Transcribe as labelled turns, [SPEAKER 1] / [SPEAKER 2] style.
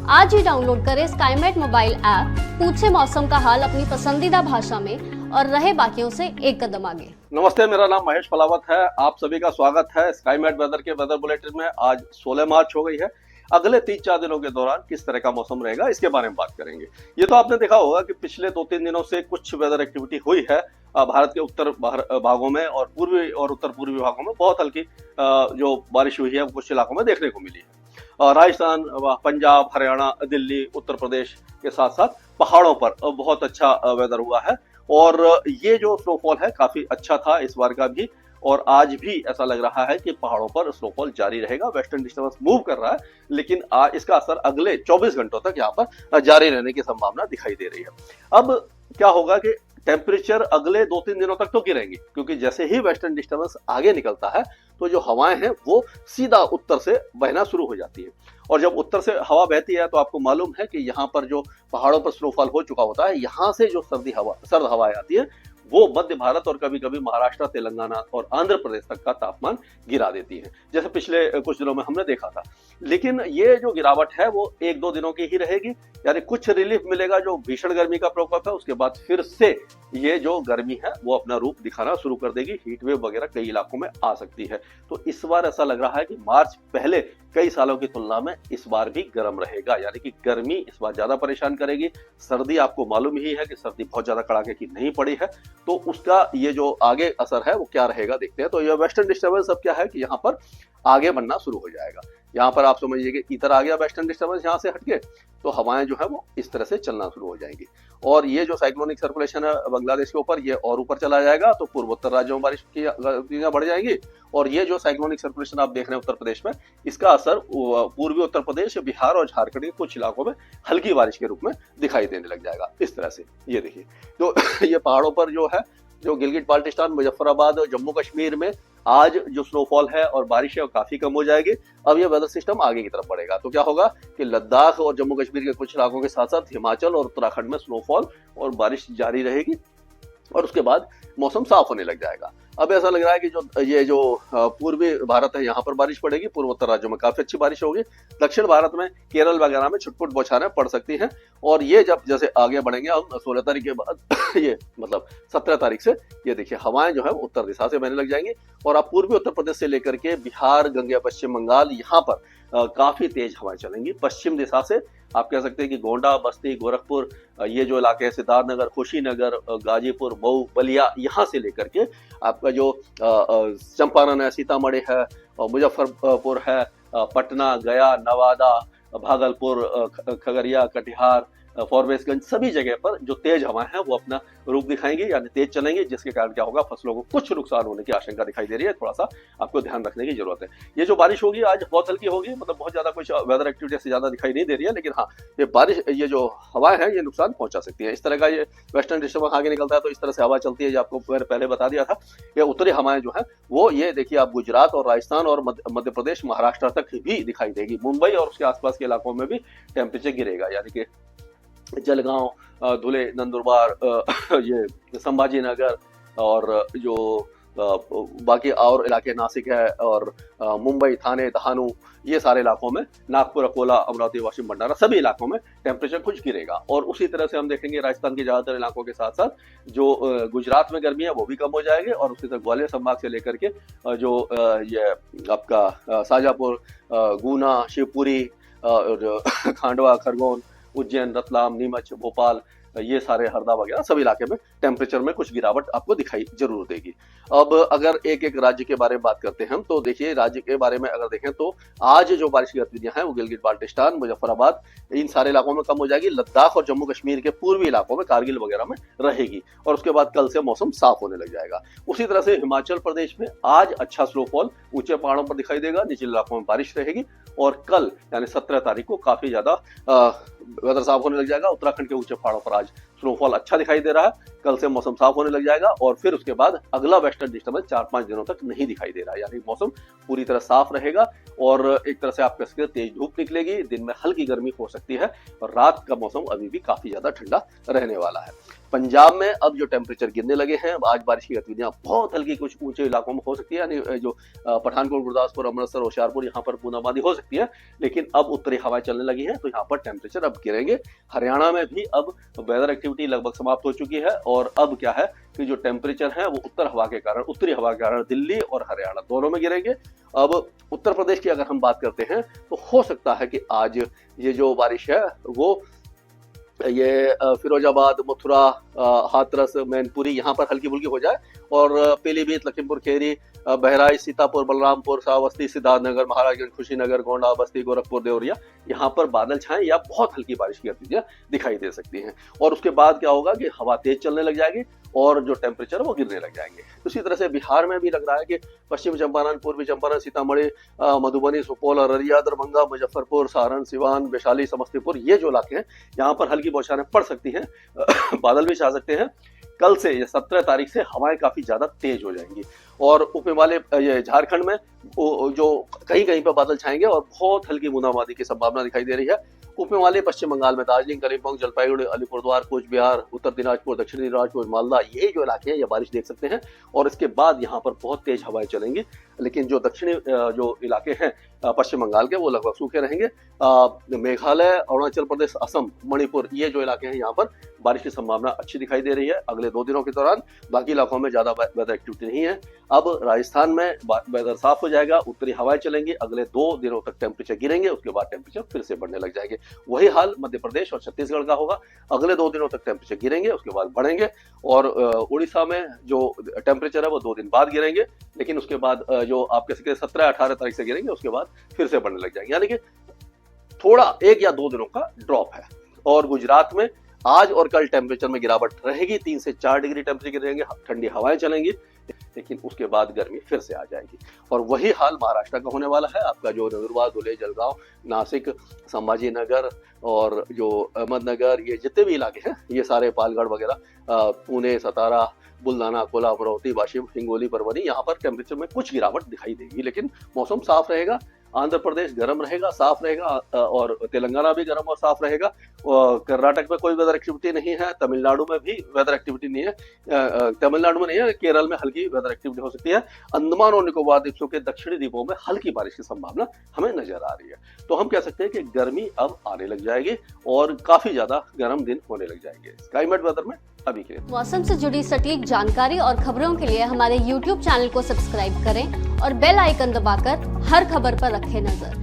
[SPEAKER 1] आज ही डाउनलोड करें Skymet mobile app, पूछे मौसम का हाल अपनी पसंदीदा भाषा में और रहे बाकियों से एक कदम आगे।
[SPEAKER 2] नमस्ते, मेरा नाम महेश फलावत है। आप सभी का स्वागत है स्काईमेट वेदर के वेदर बुलेटिन में। आज 16 मार्च हो गई है। अगले 3-4 दिनों के दौरान किस तरह का मौसम रहेगा इसके बारे में बात करेंगे। ये तो आपने देखा होगा कि पिछले 2-3 दिनों से कुछ वेदर एक्टिविटी हुई है भारत के उत्तर भागों में और पूर्वी और उत्तर पूर्वी भागों में बहुत हल्की जो बारिश हुई है वो कुछ इलाकों में देखने को मिली है। राजस्थान, पंजाब, हरियाणा, दिल्ली, उत्तर प्रदेश के साथ साथ पहाड़ों पर बहुत अच्छा वेदर हुआ है और ये जो स्नोफॉल है काफी अच्छा था इस बार का भी। और आज भी ऐसा लग रहा है कि पहाड़ों पर स्नोफॉल जारी रहेगा। वेस्टर्न डिस्टर्बेंस मूव कर रहा है लेकिन इसका असर अगले 24 घंटों तक यहाँ पर जारी रहने की संभावना दिखाई दे रही है। अब क्या होगा कि टेम्परेचर अगले 2-3 दिनों तक तो गिरेंगी, क्योंकि जैसे ही वेस्टर्न डिस्टर्बेंस आगे निकलता है तो जो हवाएं हैं वो सीधा उत्तर से बहना शुरू हो जाती है। और जब उत्तर से हवा बहती है तो आपको मालूम है कि यहाँ पर जो पहाड़ों पर स्नोफॉल हो चुका होता है, यहाँ से जो सर्द हवाएं आती है वो मध्य भारत और कभी कभी महाराष्ट्र, तेलंगाना और आंध्र प्रदेश तक का तापमान गिरा देती है, जैसे पिछले कुछ दिनों में हमने देखा था। लेकिन ये जो गिरावट है वो 1-2 दिनों की ही रहेगी, यानी कुछ रिलीफ मिलेगा जो भीषण गर्मी का प्रकोप है। उसके बाद फिर से ये जो गर्मी है वो अपना रूप दिखाना शुरू कर देगी। हीट वेव वगैरह कई इलाकों में आ सकती है। तो इस बार ऐसा लग रहा है कि मार्च पहले कई सालों की तुलना में इस बार भी गर्म रहेगा, यानी कि गर्मी इस बार ज्यादा परेशान करेगी। सर्दी आपको मालूम ही है कि सर्दी बहुत ज्यादा कड़ाके की नहीं पड़ी है, तो उसका ये जो आगे असर है वो क्या रहेगा देखते हैं। तो ये वेस्टर्न डिस्टर्बेंस अब क्या है कि यहाँ पर आगे बनना शुरू हो जाएगा। यहाँ पर आप समझिए कि इधर आ गया वेस्टर्न डिस्टर्बेंस, यहाँ से हटके तो हवाएं जो है वो इस तरह से चलना शुरू हो जाएंगी। और ये जो साइक्लोनिक सर्कुलेशन है बांग्लादेश के ऊपर, ये और ऊपर चला जाएगा तो पूर्वोत्तर राज्यों में बारिश की गतिविधियां बढ़ जाएंगी। और ये जो साइक्लोनिक सर्कुलेशन आप देख रहे हैं उत्तर प्रदेश में, इसका असर पूर्वी उत्तर प्रदेश, बिहार और झारखंड के कुछ इलाकों में हल्की बारिश के रूप में दिखाई देने लग जाएगा। इस तरह से ये देखिए, तो ये पहाड़ों पर जो है, जो गिलगित बाल्टिस्तान, मुजफ्फराबाद और जम्मू कश्मीर में आज जो स्नोफॉल है और बारिश है वो काफी कम हो जाएगी। अब ये वेदर सिस्टम आगे की तरफ बढ़ेगा तो क्या होगा कि लद्दाख और जम्मू कश्मीर के कुछ इलाकों के साथ साथ हिमाचल और उत्तराखंड में स्नोफॉल और बारिश जारी रहेगी और उसके बाद मौसम साफ होने लग जाएगा। अब ऐसा लग रहा है कि ये जो पूर्वी भारत है यहाँ पर बारिश पड़ेगी, पूर्वोत्तर राज्यों में काफी अच्छी बारिश होगी। दक्षिण भारत में केरल वगैरह में छुटपुट बौछारें पड़ सकती हैं। और ये जब जैसे आगे बढ़ेंगे हम 16 तारीख के बाद ये मतलब 17 तारीख से ये देखिए हवाएं जो है उत्तर दिशा से बहने लग जाएंगी। और आप पूर्वी उत्तर प्रदेश से लेकर के बिहार, गंगा, पश्चिम बंगाल, यहाँ पर काफी तेज हवाएं चलेंगी। पश्चिम दिशा से आप कह सकते हैं कि गोंडा, बस्ती, गोरखपुर, ये जो इलाके हैं, सिद्धार्थनगर, कुशीनगर, गाजीपुर, मऊ, बलिया, यहाँ से लेकर के आपका जो चंपारण है, सीतामढ़ी है, मुजफ्फरपुर है, पटना, गया, नवादा, भागलपुर, खगड़िया, कटिहार, फॉरबिसगंज, सभी जगह पर जो तेज हवाएं हैं वो अपना रूप दिखाएंगी, यानी तेज चलेंगी, जिसके कारण क्या होगा, फसलों को कुछ नुकसान होने की आशंका दिखाई दे रही है। थोड़ा सा आपको ध्यान रखने की जरूरत है। ये जो बारिश होगी आज बहुत हल्की होगी, मतलब बहुत ज्यादा कुछ वेदर एक्टिविटी से ज्यादा दिखाई नहीं दे रही है, लेकिन हाँ ये बारिश, ये जो हवाएं हैं ये नुकसान पहुंचा सकती है। इस तरह का ये वेस्टर्न डिस्टर्बेंस आगे निकलता है तो इस तरह से हवा चलती है, जो आपको पहले बता दिया था। ये उत्तरी हवाएं जो है वो ये देखिए आप गुजरात और राजस्थान और मध्य प्रदेश, महाराष्ट्र तक भी दिखाई देगी। मुंबई और उसके आसपास के इलाकों में भी टेम्परेचर गिरेगा, यानी कि जलगांव, धुले, नंदुरबार, ये संभाजी नगर और जो बाकी और इलाके नासिक है और मुंबई, थाने, दहानू, ये सारे इलाकों में, नागपुर, अकोला, अमरावती, वाशिम, भंडारा, सभी इलाकों में टेम्परेचर कुछ गिरेगा। और उसी तरह से हम देखेंगे राजस्थान के ज्यादातर इलाकों के साथ साथ जो गुजरात में गर्मी है वो भी कम हो जाएगी। और उसी तरह ग्वालियर संभाग से लेकर के जो ये आपका शाजापुर, गुना, शिवपुरी और खांडवा, खरगोन, उज्जैन, रतलाम, नीमच, भोपाल, ये सारे हरदा वगैरह सभी इलाके में टेम्परेचर में कुछ गिरावट आपको दिखाई जरूर देगी। अब अगर एक एक राज्य के बारे में बात करते हैं हम, तो देखिए राज्य के बारे में अगर देखें तो आज जो बारिश की गतिविधियां हैं वो गिलगित बाल्टिस्तान, मुजफ्फराबाद, इन सारे इलाकों में कम हो जाएगी। लद्दाख और जम्मू कश्मीर के पूर्वी इलाकों में, कारगिल वगैरह में रहेगी। और उसके बाद कल से मौसम साफ होने लग जाएगा। उसी तरह से हिमाचल प्रदेश में आज अच्छा स्नोफॉल ऊंचे पहाड़ों पर दिखाई देगा, निचले इलाकों में बारिश रहेगी। और कल यानी 17 तारीख को काफी ज्यादा वेदर साफ होने लग जाएगा। उत्तराखंड के ऊंचे पहाड़ों पर आज स्नोफॉल अच्छा दिखाई दे रहा है। कल से मौसम साफ होने लग जाएगा और फिर उसके बाद अगला वेस्टर्न डिस्टर्बेंस 4-5 दिनों तक नहीं दिखाई दे रहा है, यानी मौसम पूरी तरह साफ रहेगा और एक तरह से आप कह सकते हैं तेज धूप निकलेगी, दिन में हल्की गर्मी हो सकती है और रात का मौसम अभी भी काफी ज्यादा ठंडा रहने वाला है। पंजाब में अब जो टेम्परेचर गिरने लगे हैं, आज बारिश की गतिविधियां बहुत हल्की कुछ ऊंचे इलाकों में हो सकती है, यानी जो पठानकोट, गुरदासपुर, अमृतसर, होशियारपुर यहाँ पर बूंदाबांदी हो सकती है, लेकिन अब उत्तरी हवाएं चलने लगी हैं तो यहाँ पर टेम्परेचर अब गिरेंगे। हरियाणा में भी अब वेदर एक्टिविटी लगभग समाप्त हो चुकी है और अब क्या है कि जो टेम्परेचर है वो उत्तरी हवा के कारण दिल्ली और हरियाणा दोनों में गिरेंगे। अब उत्तर प्रदेश की अगर हम बात करते हैं तो हो सकता है कि आज ये जो बारिश है वो ये फिरोजाबाद, मथुरा, हाथरस, मैनपुरी यहाँ पर हल्की फुल्की हो जाए और पीलीभीत, लखीमपुर खीरी, बहराइच, सीतापुर, बलरामपुर, श्रावस्ती, सिद्धार्थनगर, महाराजगंज, खुशीनगर, गोंडा, बस्ती, गोरखपुर, देवरिया यहाँ पर बादल छाए या बहुत हल्की बारिश की गतिविधियां दिखाई दे सकती हैं। और उसके बाद क्या होगा कि हवा तेज चलने लग जाएगी और जो टेम्परेचर है वो गिरने लग जाएंगे। उसी तरह से बिहार में भी लग रहा है कि पश्चिम चंपारण, पूर्वी चंपारण, सीतामढ़ी, मधुबनी, सुपौल, अररिया, दरभंगा, मुजफ्फरपुर, सारण, सिवान, वैशाली, समस्तीपुर, ये जो इलाके हैं यहाँ पर हल्की बौछारें पड़ सकती हैं, बादल भी छा सकते हैं। कल से 17 तारीख से हवाएं काफी ज्यादा तेज हो जाएंगी और उप हिमालय ये झारखंड में जो कहीं कहीं पर बादल छाएंगे और बहुत हल्की बूंदाबांदी की संभावना दिखाई दे रही है। उप हिमालय पश्चिम बंगाल में दार्जिलिंग, कालिम्पोंग, जलपाईगुड़ी, अलीपुरद्वार, कूच बिहार, उत्तर दिनाजपुर, दक्षिण दिनाजपुर, मालदा, ये जो इलाके हैं ये बारिश देख सकते हैं और इसके बाद यहाँ पर बहुत तेज हवाएं चलेंगी। लेकिन जो दक्षिणी जो इलाके हैं पश्चिम बंगाल के वो लगभग सूखे रहेंगे। मेघालय, अरुणाचल प्रदेश, असम, मणिपुर, ये जो इलाके हैं यहाँ पर बारिश की संभावना अच्छी दिखाई दे रही है अगले 2 दिनों के दौरान। बाकी इलाकों में ज्यादा वेदर एक्टिविटी नहीं है। अब राजस्थान में वेदर साफ हो जाएगा, उत्तरी हवाएं चलेंगी, अगले 2 दिनों तक टेम्परेचर गिरेंगे, उसके बाद टेम्परेचर फिर से बढ़ने लग जाएंगे। वही हाल मध्य प्रदेश और छत्तीसगढ़ का होगा, अगले 2 दिनों तक टेम्परेचर गिरेंगे, उसके बाद बढ़ेंगे और उड़ीसा में जो टेम्परेचर है वो 2 दिन बाद गिरेंगे, लेकिन उसके बाद जो आप कह सकते हैं 17-18 तारीख से गिरेंगे, उसके बाद फिर से बढ़ने लग जाएंगे, यानी कि थोड़ा 1 या 2 दिनों का ड्रॉप है। और गुजरात में आज और कल टेम्परेचर में गिरावट रहेगी, 3 से 4 डिग्री टेम्परेचर गिरेंगे, ठंडी हवाएं चलेंगी, लेकिन उसके बाद गर्मी फिर से आ जाएगी। और वही हाल महाराष्ट्र का होने वाला है। आपका जो नंदुरबार, धुले, जलगांव, नासिक, संभाजी नगर और जो अहमदनगर, ये जितने भी इलाके हैं ये सारे, पालगढ़ वगैरह, पुणे, सतारा, बुलढाना, अकोला, अमरावती, वाशिम, हिंगोली, परभनी, यहाँ पर टेम्परेचर में कुछ गिरावट दिखाई देगी, लेकिन मौसम साफ रहेगा। आंध्र प्रदेश गर्म रहेगा, साफ रहेगा और तेलंगाना भी गर्म और साफ रहेगा। कर्नाटक में कोई वेदर एक्टिविटी नहीं है, तमिलनाडु में भी वेदर एक्टिविटी नहीं है, तमिलनाडु में नहीं है, केरल में हल्की वेदर एक्टिविटी हो सकती है। अंडमान और निकोबार द्वीपों के दक्षिणी द्वीपों में हल्की बारिश की संभावना हमें नजर आ रही है। तो हम कह सकते हैं कि गर्मी अब आने लग जाएगी और काफी ज्यादा गर्म दिन होने लग जाएंगे। स्काईमेट वेदर में अभी के लिए
[SPEAKER 1] मौसम से जुड़ी सटीक जानकारी और खबरों के लिए हमारे YouTube चैनल को सब्सक्राइब करें और बेल आइकन दबाकर हर खबर पर रखें नजर।